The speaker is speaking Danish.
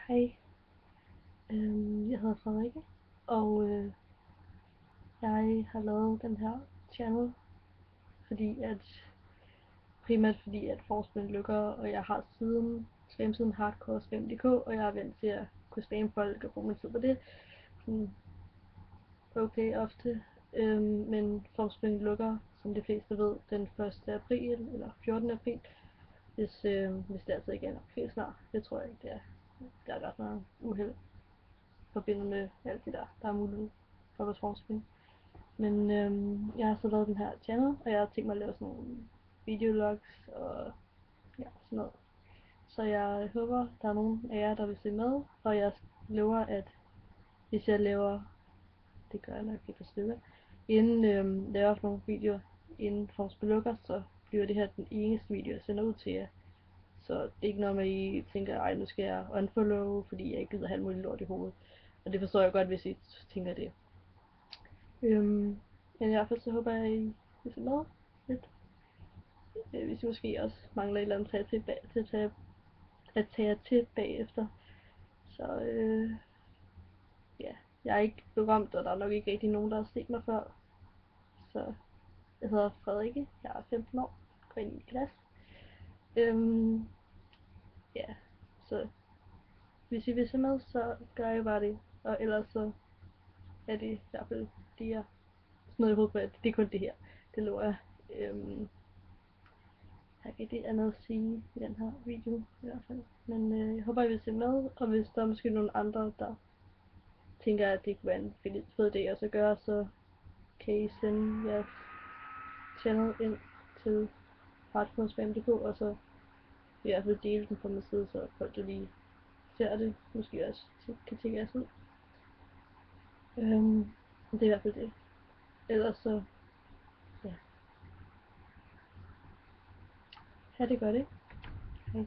Hej, jeg hedder Frederikke, og jeg har lavet den her channel, primært fordi at forspillet lukker, og jeg har siden hardcore spam.dk, og jeg er vant til at kunne spamme folk og bruge min tid på det. Sådan okay ofte, men forspillet lukker, som de fleste ved, den 1. april eller 14. april, hvis det altså ikke er helt snart. Det tror jeg ikke, det er. Der er ret meget uheld forbundet med alt det der er muligt for vores forskning. Men jeg har så lavet den her channel, og jeg har tænkt mig at lave sådan nogle videologs og ja, sådan noget. Så jeg håber, der er nogen af jer, der vil se med, og jeg lover, at hvis jeg laver, det gør jeg nok ikke for stykker, inden laver nogle videoer inden forskning lukker, så bliver det her den eneste video, jeg sender ud til jer. Så det er ikke noget med, at I tænker, ej, nu skal jeg unfollow, fordi jeg ikke gider have alt muligt lort i hovedet. Og det forstår jeg godt, hvis I tænker det. Men i hvert fald så håber jeg, at I vil se med lidt. Hvis I måske også mangler et eller andet at tage til bagefter. Så ja, jeg er ikke berømt, og der er nok ikke rigtig nogen, der har set mig før. Så jeg hedder Frederikke, jeg er 15 år, går ind i klasse. Ja, så hvis I vil se med, så gør jeg bare det. Og ellers så er det i hvert fald det, jeg smed i hovedet på, at det er kun det her. Det lover jeg. Jeg kan ikke andet at sige i den her video i hvert fald. Men jeg håber, I vil se med, og hvis der er måske nogle andre, der tænker, at det kunne være en fed idé også at gøre, så kan I sende jeres channel ind til hardcorespam.dk, og så vil jeg i hvert fald dele den på min side, så folk der lige ser det, måske også kan tænke jeres ud. Det er i hvert fald det. Ellers så, ja. Ha' det godt, ikke? Hej.